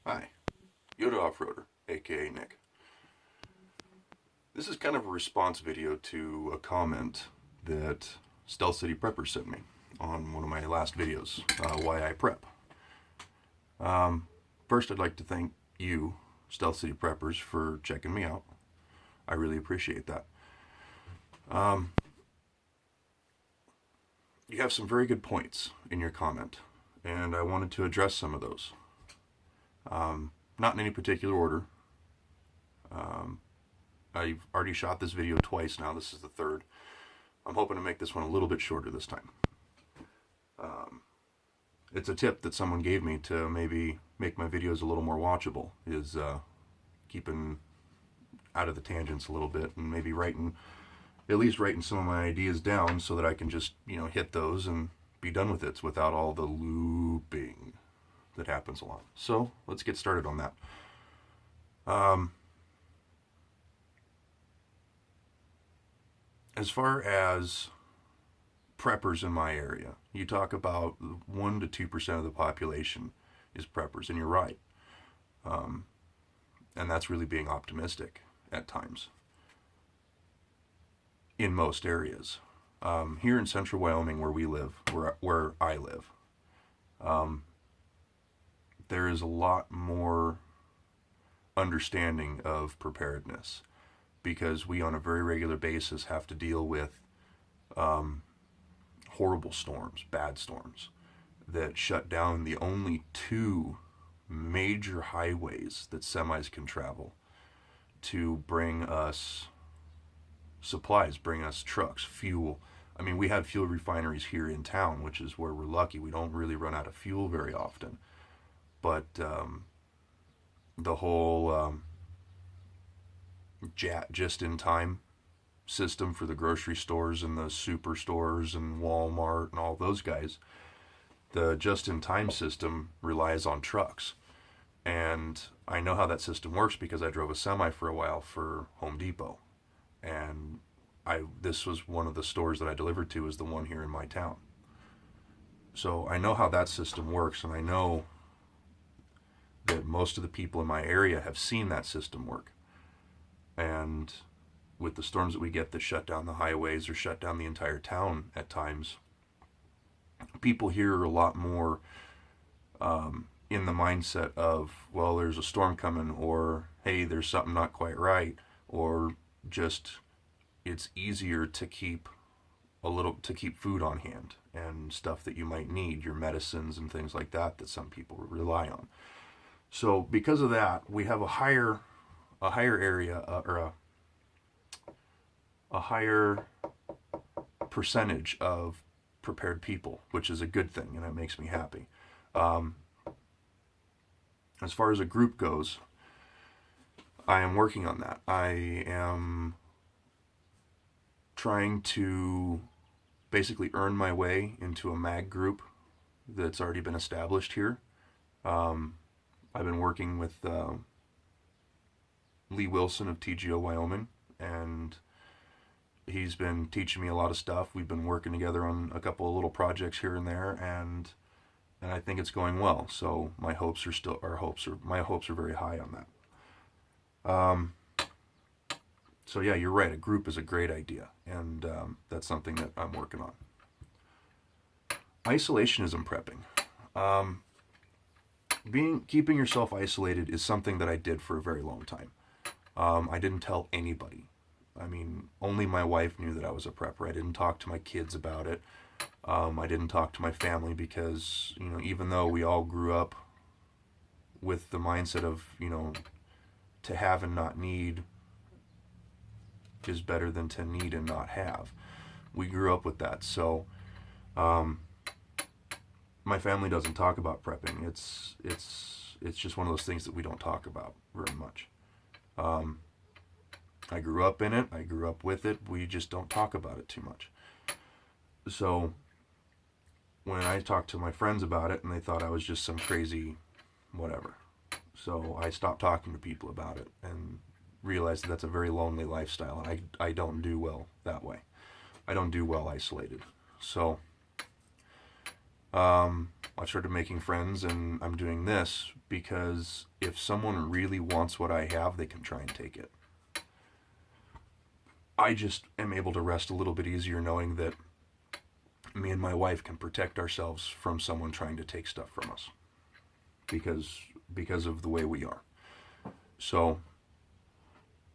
Hi, Yoda Offroader, aka Nick. This is kind of a response video to a comment that Stealth City Prepper sent me on one of my last videos, why I prep. First, I'd like to thank you, Stealth City Preppers, for checking me out. I really appreciate that. You have some very good points in your comment, and I wanted to address some of those. Not in any particular order. I've already shot this video twice now. This is the third. I'm hoping to make this one a little bit shorter this time. It's a tip that someone gave me to maybe make my videos a little more watchable, is keeping out of the tangents a little bit and maybe at least writing some of my ideas down so that I can just, hit those and be done with it without all the looping that happens a lot. So let's get started on that. As far as preppers in my area, you talk about 1 to 2% of the population is preppers, and you're right. And that's really being optimistic at times in most areas. Here in central Wyoming, where we live, where I live, there is a lot more understanding of preparedness, because we on a very regular basis have to deal with horrible storms, bad storms, that shut down the only two major highways that semis can travel to bring us supplies, bring us trucks, fuel. I mean, we have fuel refineries here in town, which is where we're lucky. We don't really run out of fuel very often. But the whole just-in-time system for the grocery stores and the superstores and Walmart and all those guys, the just-in-time system relies on trucks. And I know how that system works because I drove a semi for a while for Home Depot. And this was one of the stores that I delivered to, is the one here in my town. So I know how that system works, and I know that most of the people in my area have seen that system work. And with the storms that we get that shut down the highways or shut down the entire town at times, people here are a lot more in the mindset of, well, there's a storm coming, or hey, there's something not quite right, or just it's easier to keep food on hand and stuff that you might need, your medicines and things like that some people rely on. So because of that, we have a higher area, or a higher percentage of prepared people, which is a good thing, and it makes me happy. As far as a group goes, I am working on that. I am trying to basically earn my way into a mag group that's already been established here. I've been working with Lee Wilson of TGO Wyoming, and he's been teaching me a lot of stuff. We've been working together on a couple of little projects here and there, and I think it's going well. So my hopes are very high on that. So yeah, you're right. A group is a great idea, and that's something that I'm working on. Isolationism prepping. Keeping yourself isolated is something that I did for a very long time. I didn't tell anybody. I mean, only my wife knew that I was a prepper. I didn't talk to my kids about it. I didn't talk to my family because, even though we all grew up with the mindset of, to have and not need is better than to need and not have. We grew up with that. So, my family doesn't talk about prepping. It's just one of those things that we don't talk about very much. I grew up in it. I grew up with it. We just don't talk about it too much. So when I talked to my friends about it, and they thought I was just some crazy whatever. So I stopped talking to people about it and realized that that's a very lonely lifestyle, and I don't do well that way. I don't do well isolated. So I've started making friends, and I'm doing this because if someone really wants what I have, they can try and take it. I just am able to rest a little bit easier knowing that me and my wife can protect ourselves from someone trying to take stuff from us because of the way we are. So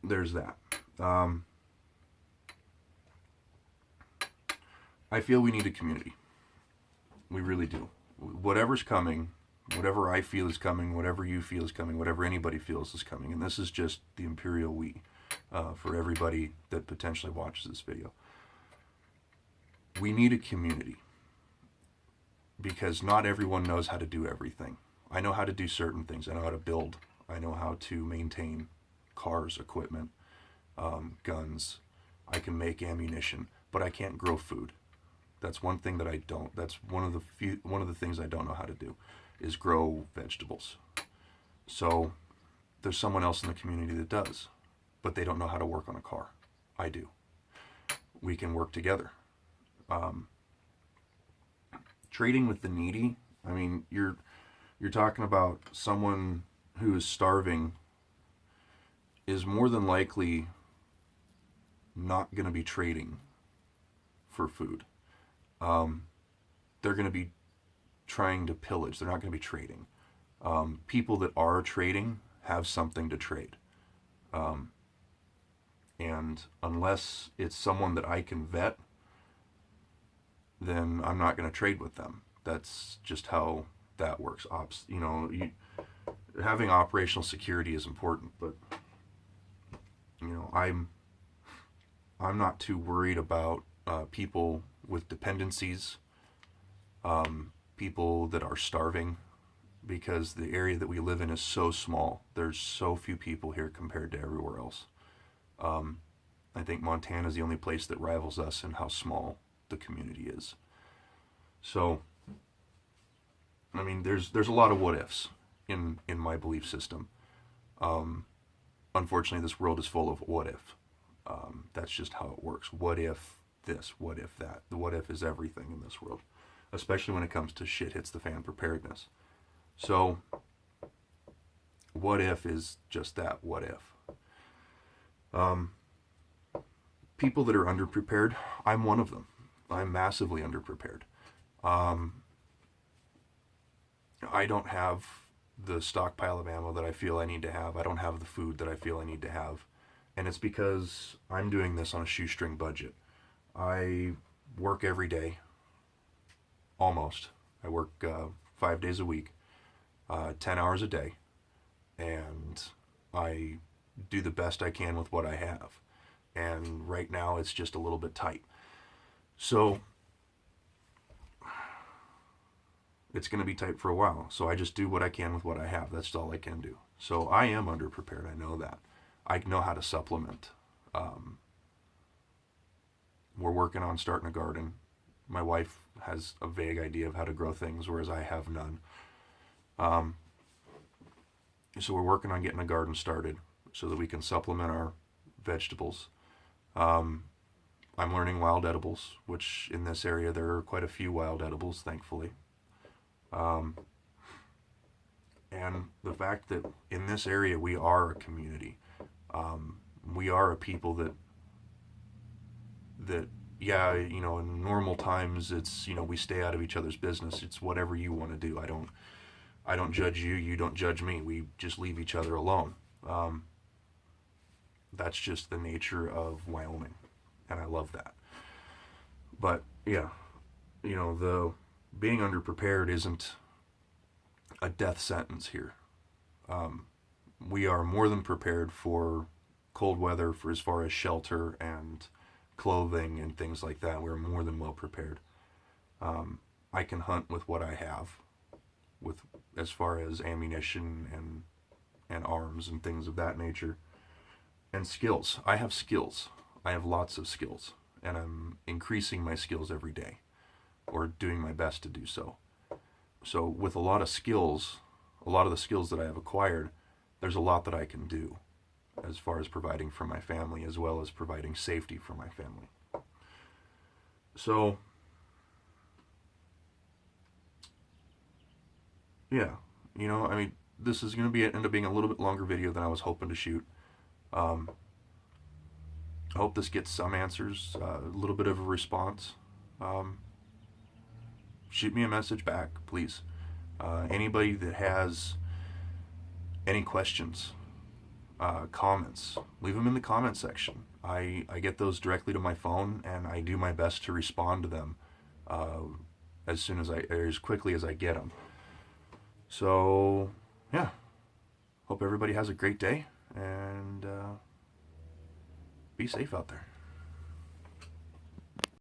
there's that. I feel we need a community. We really do. Whatever's coming, whatever I feel is coming, whatever you feel is coming, whatever anybody feels is coming, and this is just the imperial we for everybody that potentially watches this video. We need a community because not everyone knows how to do everything. I know how to do certain things. I know how to build. I know how to maintain cars, equipment, guns. I can make ammunition, but I can't grow food. That's one thing that I don't. That's one of the things I don't know how to do, is grow vegetables. So there's someone else in the community that does, but they don't know how to work on a car. I do. We can work together. Trading with the needy. I mean, you're talking about someone who is starving is more than likely not going to be trading for food. They're going to be trying to pillage. They're not going to be trading. People that are trading have something to trade. And unless it's someone that I can vet, then I'm not going to trade with them. That's just how that works. Having operational security is important, but I'm not too worried about people with dependencies, people that are starving, because the area that we live in is so small. There's so few people here compared to everywhere else. I think Montana is the only place that rivals us in how small the community is. So, I mean, there's a lot of what ifs in my belief system. Unfortunately, this world is full of what if. That's just how it works. What if this? What if that? The what if is everything in this world, especially when it comes to shit hits the fan preparedness. So, what if is just that, what if. People that are underprepared, I'm one of them. I'm massively underprepared. I don't have the stockpile of ammo that I feel I need to have. I don't have the food that I feel I need to have. And it's because I'm doing this on a shoestring budget. I work every day, almost. I work 5 days a week, 10 hours a day, and I do the best I can with what I have. And right now it's just a little bit tight. So it's going to be tight for a while. So I just do what I can with what I have. That's all I can do. So I am underprepared. I know that. I know how to supplement. We're working on starting a garden. My wife has a vague idea of how to grow things, whereas I have none. So we're working on getting a garden started so that we can supplement our vegetables. I'm learning wild edibles, which in this area there are quite a few wild edibles, thankfully. And the fact that in this area we are a community. We are a people that yeah, in normal times it's, we stay out of each other's business. It's whatever you want to do. I don't judge you, you don't judge me. We just leave each other alone. That's just the nature of Wyoming, and I love that. But yeah, the being underprepared isn't a death sentence here. We are more than prepared for cold weather, for as far as shelter and clothing and things like that. We're more than well prepared. I can hunt with what I have, with as far as ammunition and arms and things of that nature. And skills. I have skills. I have lots of skills. And I'm increasing my skills every day, or doing my best to do so. So with a lot of skills, a lot of the skills that I have acquired, there's a lot that I can do as far as providing for my family, as well as providing safety for my family. So yeah, I mean, this is going to end up being a little bit longer video than I was hoping to shoot. Um, I hope this gets some answers, a little bit of a response. Um, Shoot me a message back, please. Anybody that has any questions, comments, leave them in the comment section. I get those directly to my phone, and I do my best to respond to them uh, as quickly as I get them. So, yeah. Hope everybody has a great day, and be safe out there.